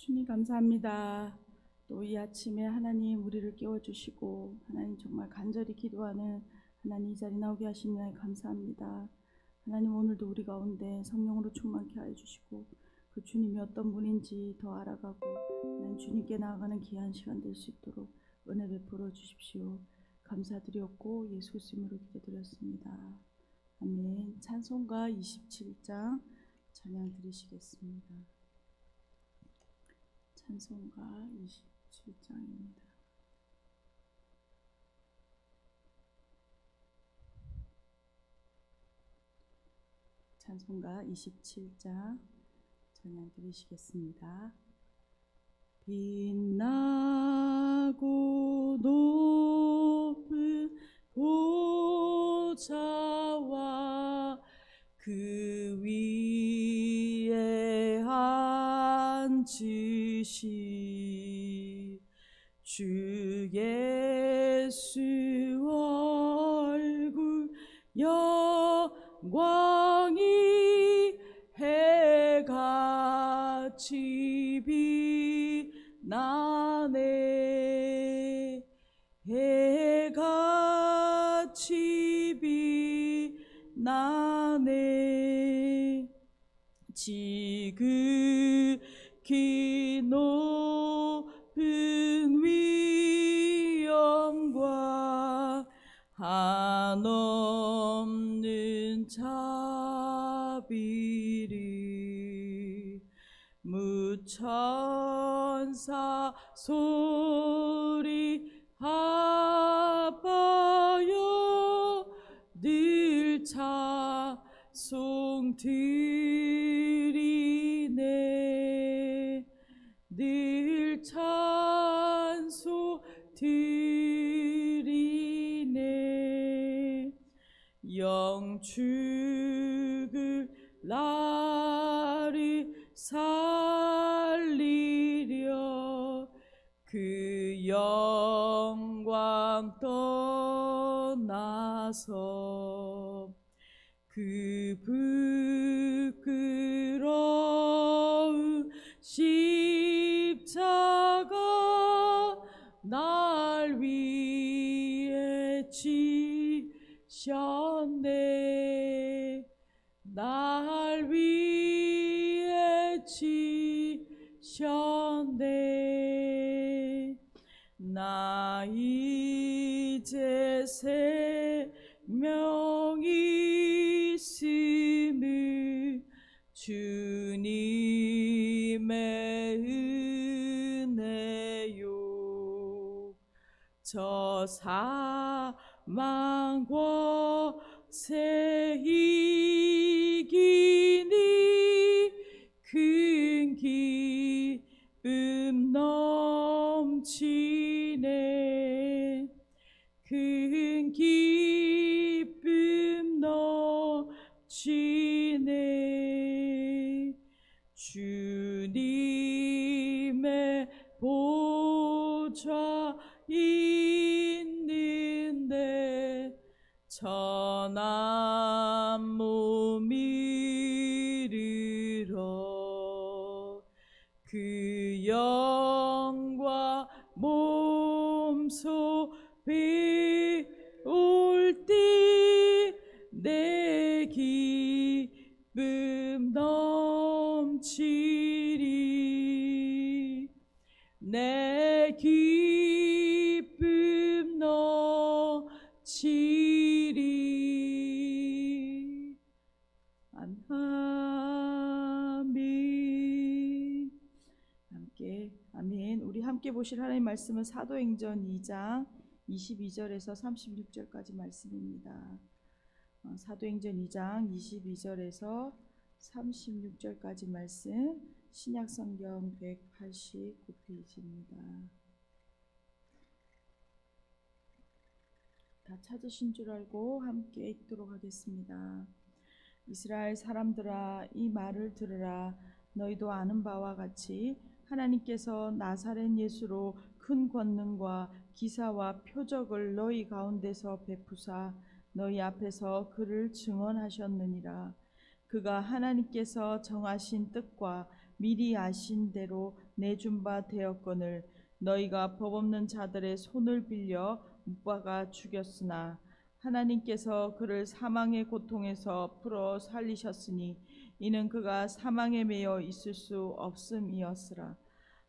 주님 감사합니다. 또 이 아침에 하나님 우리를 깨워주시고 하나님 정말 간절히 기도하는 하나님 이 자리 나오게 하신 날 감사합니다. 하나님 오늘도 우리 가운데 성령으로 충만케 하여 주시고 그 주님이 어떤 분인지 더 알아가고 하나님 주님께 나아가는 귀한 시간 될 수 있도록 은혜 베풀어 주십시오. 감사드렸고 예수 그리스도로 기도드렸습니다. 아멘. 찬송가 27장 찬양 드리시겠습니다. 찬송가 27장입니다. 찬송가 27장 찬양 드리시겠습니다. 빛나고 높은 보좌와 그 위에 앉으신 주 예수 얼굴 영광이 해같이 빛나네. 해같이 빛나네. 지극히 높은 위엄과 한없는 자비를 무천사 소리하여 늘 찬송 드리네. 늘 찬송 드리네. 영축을 나를 살리려 그 영광 떠나서 그 부끄러운 십자가 날 위해 지셨네. 날 위해 지셨네. 나 이제 생명이 있음을 주님의 은혜요. 저 사망 권세 이기니 큰 기쁨 넘치네. 큰 기쁨 넘치네. 주님의 보좌 있는데 천한 몸 이르러 그 영광 몸소 배울 때 내 기쁨 넘치리. 내 기쁨 넘치리. 아멘. 함께 아멘. 우리 함께 보실 하나님 말씀은 사도행전 2장 22절에서 36절까지 말씀입니다. 사도행전 2장 22절에서 36절까지 말씀, 신약성경 189페이지입니다. 다 찾으신 줄 알고 함께 읽도록 하겠습니다. 이스라엘 사람들아, 이 말을 들으라. 너희도 아는 바와 같이 하나님께서 나사렛 예수로 큰 권능과 기사와 표적을 너희 가운데서 베푸사 너희 앞에서 그를 증언하셨느니라. 그가 하나님께서 정하신 뜻과 미리 아신 대로 내준 바 되었거늘 너희가 법 없는 자들의 손을 빌려 못 박아 죽였으나 하나님께서 그를 사망의 고통에서 풀어 살리셨으니 이는 그가 사망에 매여 있을 수 없음이었으라.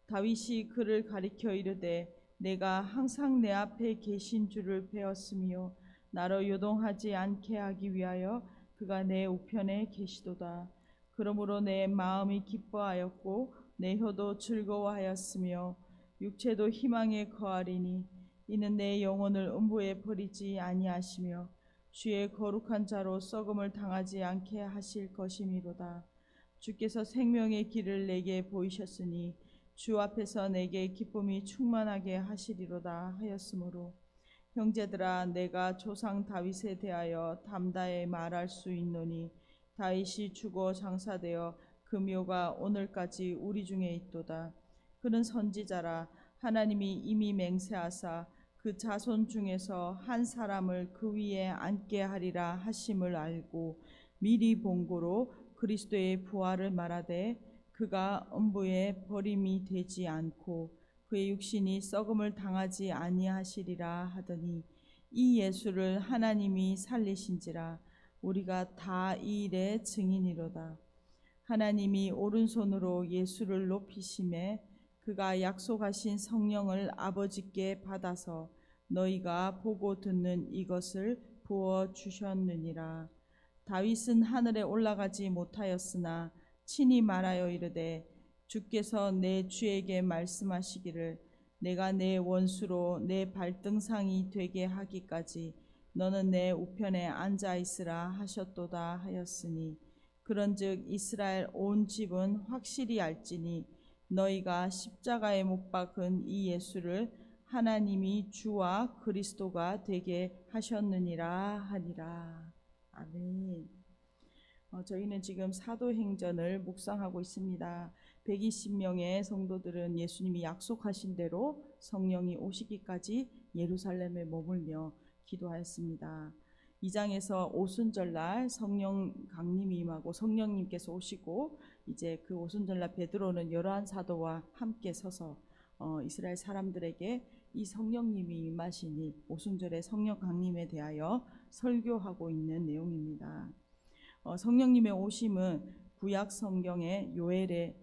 다윗이 그를 가리켜 이르되 내가 항상 내 앞에 계신 줄을 배웠으며 나로 요동하지 않게 하기 위하여 그가 내 우편에 계시도다. 그러므로 내 마음이 기뻐하였고 내 혀도 즐거워하였으며 육체도 희망에 거하리니 이는 내 영혼을 음부에 버리지 아니하시며 주의 거룩한 자로 썩음을 당하지 않게 하실 것이미로다. 주께서 생명의 길을 내게 보이셨으니 주 앞에서 내게 기쁨이 충만하게 하시리로다 하였으므로 형제들아 내가 조상 다윗에 대하여 담다히 말할 수 있노니 다윗이 죽어 장사되어 그 묘가 오늘까지 우리 중에 있도다. 그는 선지자라 하나님이 이미 맹세하사 그 자손 중에서 한 사람을 그 위에 앉게 하리라 하심을 알고 미리 본고로 그리스도의 부활을 말하되 그가 음부에 버림이 되지 않고 그의 육신이 썩음을 당하지 아니하시리라 하더니 이 예수를 하나님이 살리신지라 우리가 다 이 일의 증인이로다. 하나님이 오른손으로 예수를 높이심에 그가 약속하신 성령을 아버지께 받아서 너희가 보고 듣는 이것을 부어 주셨느니라. 다윗은 하늘에 올라가지 못하였으나 친히 말하여 이르되 주께서 내 주에게 말씀하시기를 내가 내 원수로 내 발등상이 되게 하기까지 너는 내 우편에 앉아 있으라 하셨도다 하였으니 그런즉 이스라엘 온 집은 확실히 알지니 너희가 십자가에 못 박은 이 예수를 하나님이 주와 그리스도가 되게 하셨느니라 하니라. 아멘. 저희는 지금 사도행전을 묵상하고 있습니다. 120명의 성도들은 예수님이 약속하신 대로 성령이 오시기까지 예루살렘에 머물며 기도하였습니다. 2장에서 오순절날 성령 강림이 임하고 성령님께서 오시고 이제 그 오순절날 베드로는 11사도와 함께 서서 이스라엘 사람들에게 이 성령님이 임하시니 오순절의 성령 강림에 대하여 설교하고 있는 내용입니다. 성령님의 오심은 구약 성경의 요엘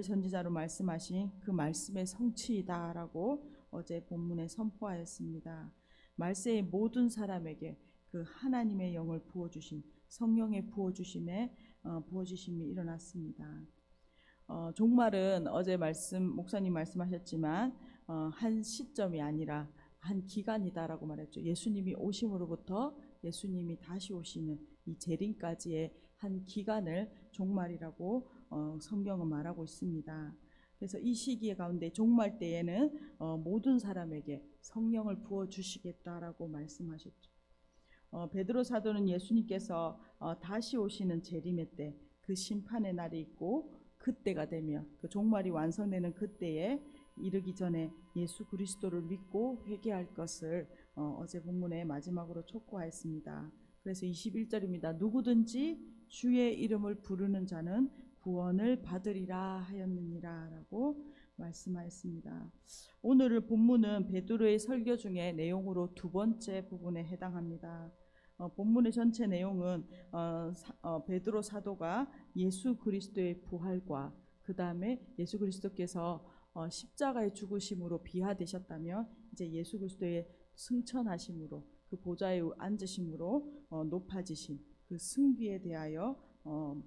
선지자로 말씀하신 그 말씀의 성취이다라고 어제 본문에 선포하였습니다. 말세의 모든 사람에게 그 하나님의 영을 부어주신 성령의 부어주심이 일어났습니다. 종말은 어제 목사님 말씀하셨지만 한 시점이 아니라 한 기간이다라고 말했죠. 예수님이 오심으로부터 예수님이 다시 오시는 이 재림까지의 한 기간을 종말이라고 성경은 말하고 있습니다. 그래서 이 시기에 가운데 종말 때에는 모든 사람에게 성령을 부어 주시겠다라고 말씀하셨죠. 베드로 사도는 예수님께서 다시 오시는 재림의 때 그 심판의 날이 있고 그때가 되면 그 종말이 완성되는 그때에 이르기 전에 예수 그리스도를 믿고 회개할 것을 어제 본문의 마지막으로 촉구하였습니다. 그래서 21절입니다. 누구든지 주의 이름을 부르는 자는 구원을 받으리라 하였느니라 라고 말씀하였습니다. 오늘 본문은 베드로의 설교 중에 내용으로 두 번째 부분에 해당합니다. 본문의 전체 내용은 베드로 사도가 예수 그리스도의 부활과 그 다음에 예수 그리스도께서 십자가의 죽으심으로 비하되셨다면 이제 예수 그리스도의 승천하심으로 그 보좌에 앉으심으로 높아지신 그 승비에 대하여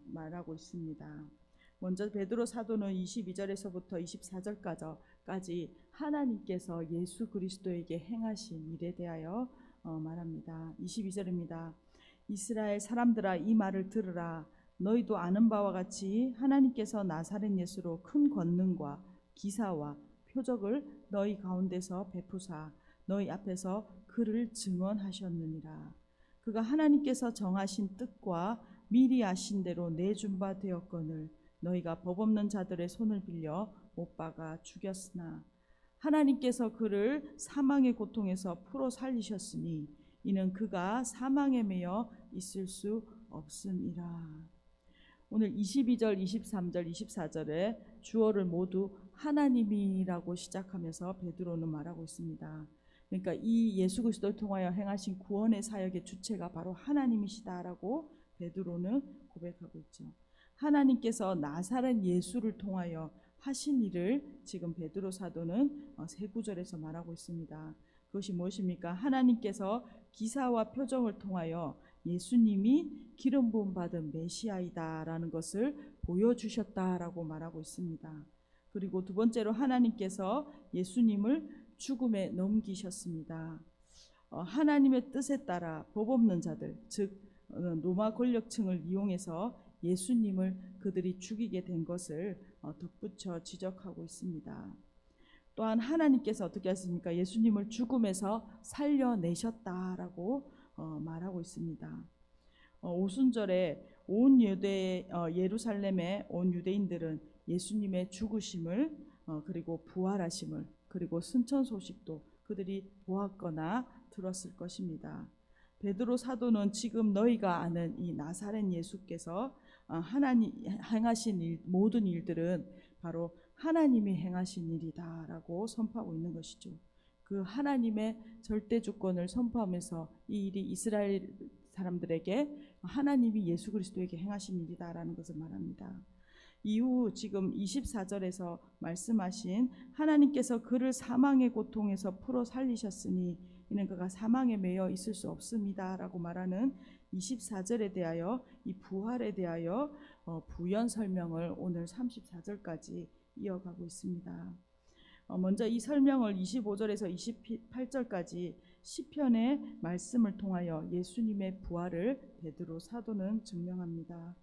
말하고 있습니다. 먼저 베드로 사도는 22절에서부터 24절까지 하나님께서 예수 그리스도에게 행하신 일에 대하여 말합니다. 22절입니다. 이스라엘 사람들아 이 말을 들으라. 너희도 아는 바와 같이 하나님께서 나사렛 예수로 큰 권능과 기사와 표적을 너희 가운데서 베푸사 너희 앞에서 그를 증언하셨느니라. 그가 하나님께서 정하신 뜻과 미리 아신 대로 내준 바 되었거늘 너희가 법 없는 자들의 손을 빌려 못 박아 죽였으나 하나님께서 그를 사망의 고통에서 풀어 살리셨으니 이는 그가 사망에 매여 있을 수 없음이라. 오늘 22절, 23절, 24절에 주어를 모두 하나님이라고 시작하면서 베드로는 말하고 있습니다. 그러니까 이 예수 그리스도를 통하여 행하신 구원의 사역의 주체가 바로 하나님이시다라고 베드로는 고백하고 있죠. 하나님께서 나사렛 예수를 통하여 하신 일을 지금 베드로 사도는 세 구절에서 말하고 있습니다. 그것이 무엇입니까? 하나님께서 기사와 표적을 통하여 예수님이 기름 부음 받은 메시아이다라는 것을 보여주셨다라고 말하고 있습니다. 그리고 두 번째로 하나님께서 예수님을 죽음에 넘기셨습니다. 하나님의 뜻에 따라 법 없는 자들, 즉 로마 권력층을 이용해서 예수님을 그들이 죽이게 된 것을 덧붙여 지적하고 있습니다. 또한 하나님께서 어떻게 하십니까? 예수님을 죽음에서 살려내셨다라고 말하고 있습니다. 오순절에 온 예루살렘의 온 유대인들은 예수님의 죽으심을 그리고 부활하심을 그리고 승천 소식도 그들이 보았거나 들었을 것입니다. 베드로 사도는 지금 너희가 아는 이 나사렛 예수께서 하나님 행하신 모든 일들은 바로 하나님이 행하신 일이다라고 선포하고 있는 것이죠. 그 하나님의 절대 주권을 선포하면서 이 일이 이스라엘 사람들에게 하나님이 예수 그리스도에게 행하신 일이다라는 것을 말합니다. 이후 지금 24절에서 말씀하신 하나님께서 그를 사망의 고통에서 풀어 살리셨으니 이는 그가 사망에 매여 있을 수 없습니다라고 말하는 24절에 대하여 이 부활에 대하여 부연 설명을 오늘 34절까지 이어가고 있습니다. 먼저 이 설명을 25절에서 28절까지 시편의 말씀을 통하여 예수님의 부활을 베드로 사도는 증명합니다.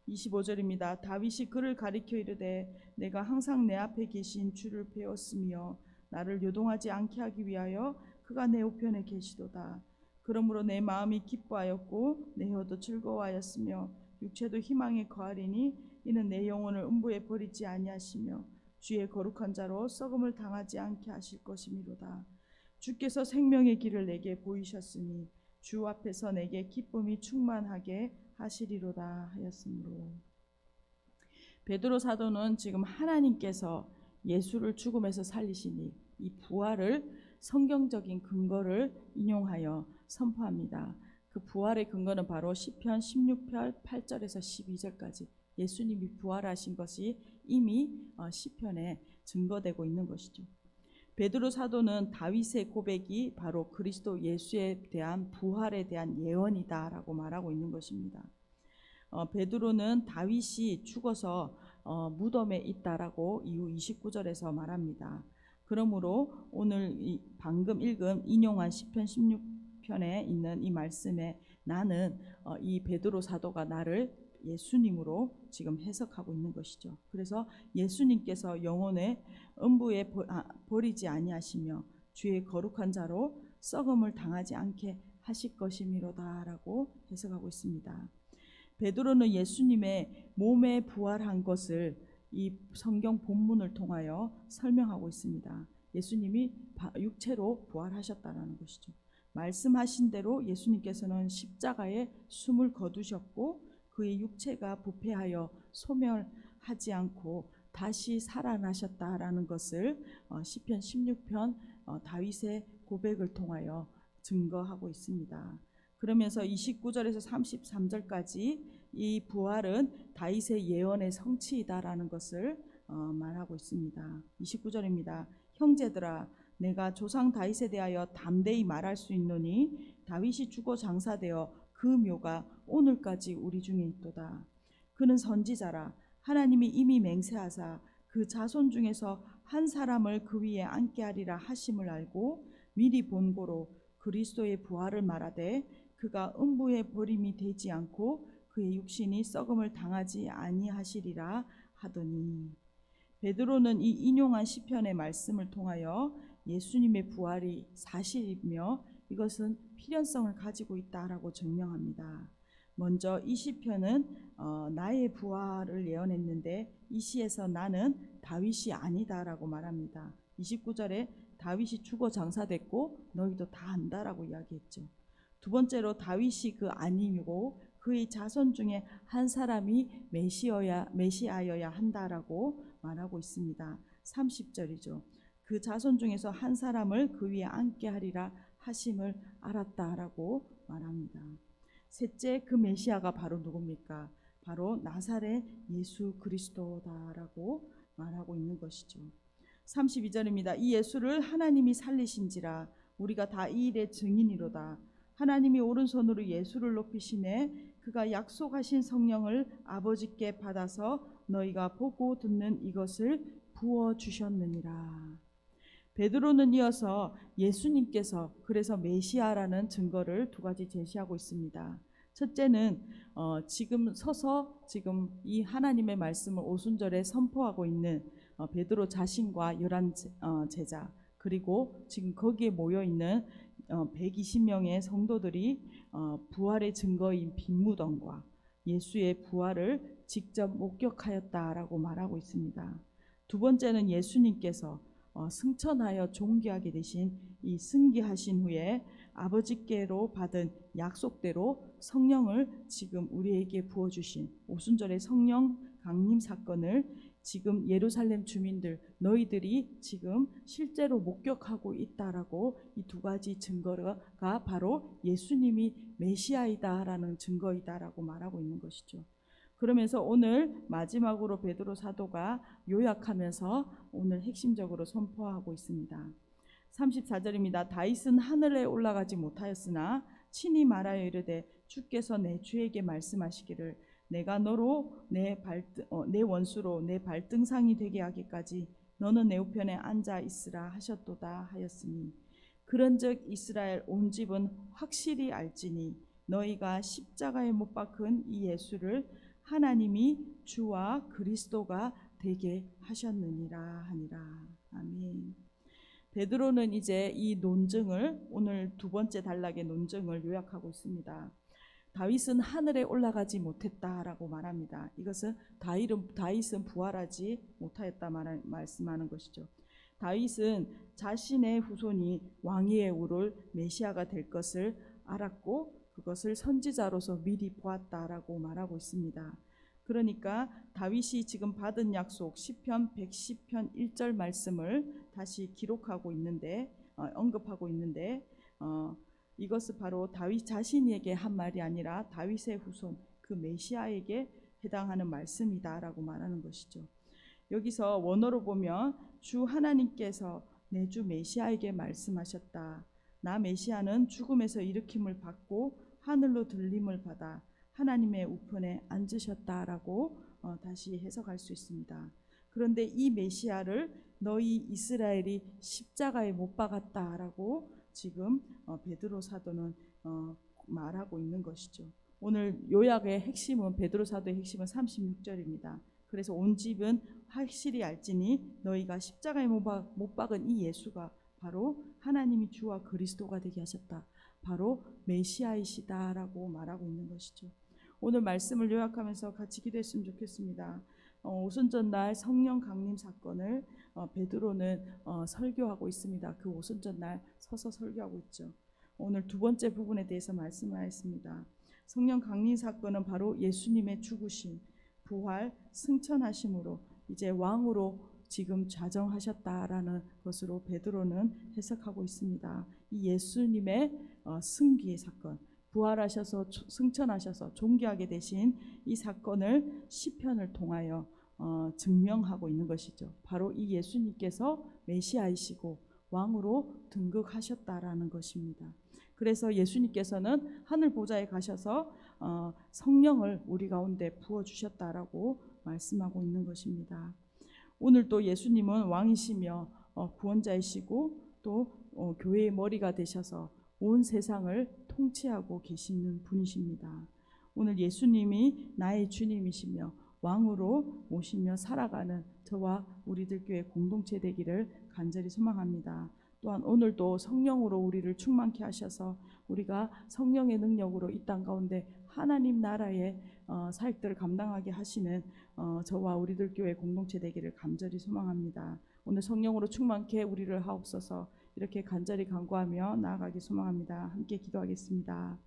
25절입니다. 다윗이 그를 가리켜 이르되 내가 항상 내 앞에 계신 주를 배웠으며 나를 요동하지 않게 하기 위하여 그가 내 우편에 계시도다. 그러므로 내 마음이 기뻐하였고 내 혀도 즐거워하였으며 육체도 희망에 거하리니 이는 내 영혼을 음부에 버리지 아니하시며 주의 거룩한 자로 썩음을 당하지 않게 하실 것이미로다. 주께서 생명의 길을 내게 보이셨으니 주 앞에서 내게 기쁨이 충만하게 하시리로다 하였으므로. 베드로 사도는 지금 하나님께서 예수를 죽음에서 살리시니 이 부활을 성경적인 근거를 인용하여 선포합니다. 그 부활의 근거는 바로 시편 16편 8절에서 12절까지 예수님이 부활하신 것이 이미 시편에 증거되고 있는 것이죠. 베드로 사도는 다윗의 고백이 바로 그리스도 예수에 대한 부활에 대한 예언이다라고 말하고 있는 것입니다. 베드로는 다윗이 죽어서 무덤에 있다라고 이후 29절에서 말합니다. 그러므로 오늘 방금 읽은 인용한 시편 16편에 있는 이 말씀에 나는 이 베드로 사도가 나를 예수님으로 지금 해석하고 있는 것이죠. 그래서 예수님께서 영혼의 음부에 버리지 아니하시며 주의 거룩한 자로 썩음을 당하지 않게 하실 것이미로다라고 해석하고 있습니다. 베드로는 예수님의 몸에 부활한 것을 이 성경 본문을 통하여 설명하고 있습니다. 예수님이 육체로 부활하셨다는 것이죠. 말씀하신 대로 예수님께서는 십자가에 숨을 거두셨고 그의 육체가 부패하여 소멸하지 않고 다시 살아나셨다라는 것을 시편 16편 다윗의 고백을 통하여 증거하고 있습니다. 그러면서 29절에서 33절까지 이 부활은 다윗의 예언의 성취이다라는 것을 말하고 있습니다. 29절입니다. 형제들아 내가 조상 다윗에 대하여 담대히 말할 수 있노니 다윗이 죽어 장사되어 그 묘가 오늘까지 우리 중에 있도다. 그는 선지자라 하나님이 이미 맹세하사 그 자손 중에서 한 사람을 그 위에 앉게 하리라 하심을 알고 미리 본고로 그리스도의 부활을 말하되 그가 음부에 버림이 되지 않고 그의 육신이 썩음을 당하지 아니하시리라 하더니. 베드로는 이 인용한 시편의 말씀을 통하여 예수님의 부활이 사실이며 이것은 필연성을 가지고 있다라고 증명합니다. 먼저 이 시편은 나의 부활을 예언했는데 이 시에서 나는 다윗이 아니다라고 말합니다. 29절에 다윗이 죽어 장사됐고 너희도 다 안다라고 이야기했죠. 두 번째로 다윗이 그 아니고 그의 자손 중에 한 사람이 메시아여야 한다라고 말하고 있습니다. 30절이죠. 그 자손 중에서 한 사람을 그 위에 앉게 하리라 하심을 알았다라고 말합니다. 셋째, 그 메시아가 바로 누굽니까? 바로 나사렛 예수 그리스도다라고 말하고 있는 것이죠. 32절입니다. 이 예수를 하나님이 살리신지라 우리가 다 이 일의 증인이로다. 하나님이 오른손으로 예수를 높이시매 그가 약속하신 성령을 아버지께 받아서 너희가 보고 듣는 이것을 부어주셨느니라. 베드로는 이어서 예수님께서 그래서 메시아라는 증거를 두 가지 제시하고 있습니다. 첫째는 지금 서서 지금 이 하나님의 말씀을 오순절에 선포하고 있는 베드로 자신과 11 제자, 그리고 지금 거기에 모여 있는 120명의 성도들이 부활의 증거인 빈무덤과 예수의 부활을 직접 목격하였다라고 말하고 있습니다. 두 번째는 예수님께서 승천하여 존귀하게 되신 이 승귀하신 후에 아버지께로 받은 약속대로 성령을 지금 우리에게 부어주신 오순절의 성령 강림 사건을 지금 예루살렘 주민들 너희들이 지금 실제로 목격하고 있다라고 이 두 가지 증거가 바로 예수님이 메시아이다라는 증거이다라고 말하고 있는 것이죠. 그러면서 오늘 마지막으로 베드로 사도가 요약하면서 오늘 핵심적으로 선포하고 있습니다. 34절입니다. 다윗은 하늘에 올라가지 못하였으나 친히 말하여 이르되 주께서 내 주에게 말씀하시기를 내가 너로 내 원수로 내 발등상이 되게 하기까지 너는 내 우편에 앉아 있으라 하셨도다 하였으니 그런즉 이스라엘 온 집은 확실히 알지니 너희가 십자가에 못 박은 이 예수를 하나님이 주와 그리스도가 되게 하셨느니라 하니라. 아멘. 베드로는 이제 이 논증을 오늘 두 번째 단락의 논증을 요약하고 있습니다. 다윗은 하늘에 올라가지 못했다라고 말합니다. 이것은 다윗은 부활하지 못하였다 말씀하는 것이죠. 다윗은 자신의 후손이 왕위에 오를 메시아가 될 것을 알았고 그것을 선지자로서 미리 보았다라고 말하고 있습니다. 그러니까 다윗이 지금 받은 약속 시편 110편 1절 말씀을 다시 기록하고 있는데 언급하고 있는데 이것은 바로 다윗 자신에게 한 말이 아니라 다윗의 후손 그 메시아에게 해당하는 말씀이다라고 말하는 것이죠. 여기서 원어로 보면 주 하나님께서 내 주 메시아에게 말씀하셨다. 나 메시아는 죽음에서 일으킴을 받고 하늘로 들림을 받아 하나님의 우편에 앉으셨다라고 다시 해석할 수 있습니다. 그런데 이 메시아를 너희 이스라엘이 십자가에 못 박았다라고 지금 베드로 사도는 말하고 있는 것이죠. 오늘 요약의 핵심은 베드로 사도의 핵심은 36절입니다. 그래서 온 집은 확실히 알지니 너희가 십자가에 못 박은 이 예수가 바로 하나님이 주와 그리스도가 되게 하셨다. 바로 메시아이시다라고 말하고 있는 것이죠. 오늘 말씀을 요약하면서 같이 기도했으면 좋겠습니다. 오순절날 성령 강림 사건을 베드로는 설교하고 있습니다. 그 오순절날 서서 설교하고 있죠. 오늘 두 번째 부분에 대해서 말씀을 하였습니다. 성령 강림 사건은 바로 예수님의 죽으심, 부활, 승천하심으로 이제 왕으로 지금 좌정하셨다라는 것으로 베드로는 해석하고 있습니다. 이 예수님의 승기의 사건, 부활하셔서 승천하셔서 존귀하게 되신 이 사건을 시편을 통하여 증명하고 있는 것이죠. 바로 이 예수님께서 메시아이시고 왕으로 등극하셨다라는 것입니다. 그래서 예수님께서는 하늘 보좌에 가셔서 성령을 우리 가운데 부어주셨다라고 말씀하고 있는 것입니다. 오늘 또 예수님은 왕이시며 구원자이시고 또 교회의 머리가 되셔서 온 세상을 통치하고 계시는 분이십니다. 오늘 예수님이 나의 주님이시며 왕으로 모시며 살아가는 저와 우리들 교회 공동체 되기를 간절히 소망합니다. 또한 오늘도 성령으로 우리를 충만케 하셔서 우리가 성령의 능력으로 이 땅 가운데 하나님 나라의 사역들을 감당하게 하시는 저와 우리들 교회 공동체 되기를 간절히 소망합니다. 오늘 성령으로 충만케 우리를 하옵소서. 이렇게 간절히 간구하며 나아가기 소망합니다. 함께 기도하겠습니다.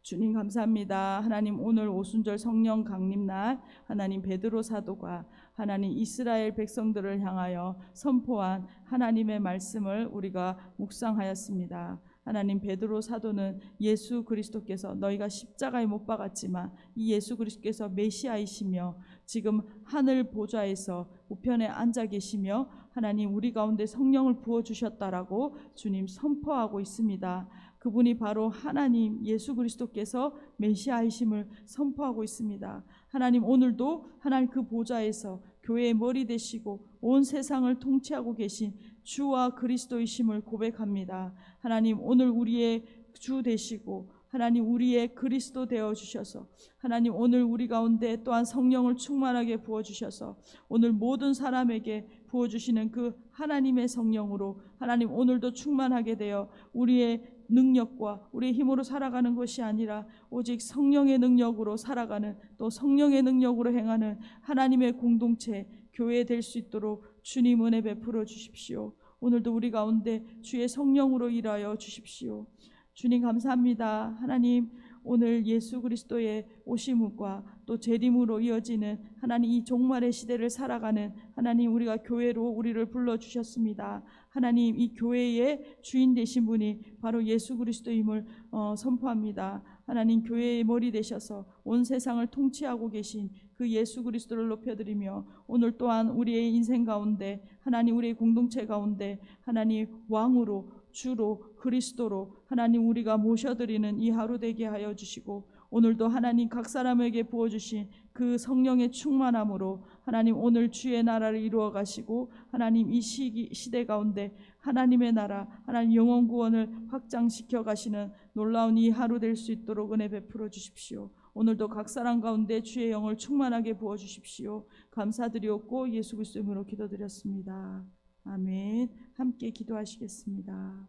주님 감사합니다. 하나님 오늘 오순절 성령 강림날 하나님 베드로 사도가 하나님 이스라엘 백성들을 향하여 선포한 하나님의 말씀을 우리가 묵상하였습니다. 하나님 베드로 사도는 예수 그리스도께서 너희가 십자가에 못 박았지만 이 예수 그리스도께서 메시아이시며 지금 하늘 보좌에서 우편에 앉아 계시며 하나님 우리 가운데 성령을 부어주셨다라고 주님 선포하고 있습니다. 그분이 바로 하나님 예수 그리스도께서 메시아이심을 선포하고 있습니다. 하나님 오늘도 하나님 그 보좌에서 교회의 머리 되시고 온 세상을 통치하고 계신 주와 그리스도이심을 고백합니다. 하나님 오늘 우리의 주 되시고 하나님 우리의 그리스도 되어 주셔서 하나님 오늘 우리 가운데 또한 성령을 충만하게 부어주셔서 오늘 모든 사람에게 부어주시는 그 하나님의 성령으로 하나님 오늘도 충만하게 되어 우리의 능력과 우리의 힘으로 살아가는 것이 아니라 오직 성령의 능력으로 살아가는 또 성령의 능력으로 행하는 하나님의 공동체 교회 될 수 있도록 주님 은혜 베풀어 주십시오. 오늘도 우리 가운데 주의 성령으로 일하여 주십시오. 주님 감사합니다. 하나님 오늘 예수 그리스도의 오심과 또 재림으로 이어지는 하나님 이 종말의 시대를 살아가는 하나님 우리가 교회로 우리를 불러주셨습니다. 하나님 이 교회의 주인 되신 분이 바로 예수 그리스도임을 선포합니다. 하나님 교회의 머리 되셔서 온 세상을 통치하고 계신 그 예수 그리스도를 높여드리며 오늘 또한 우리의 인생 가운데 하나님 우리의 공동체 가운데 하나님 왕으로 주로 그리스도로 하나님 우리가 모셔드리는 이 하루 되게 하여 주시고 오늘도 하나님 각 사람에게 부어주신 그 성령의 충만함으로 하나님 오늘 주의 나라를 이루어 가시고 하나님 이 시대 가운데 하나님의 나라 하나님 영원 구원을 확장시켜 가시는 놀라운 이 하루 될 수 있도록 은혜 베풀어 주십시오. 오늘도 각 사람 가운데 주의 영을 충만하게 부어 주십시오. 감사드리옵고 예수 그리스도 이름으로 기도드렸습니다. 아멘. 함께 기도하시겠습니다.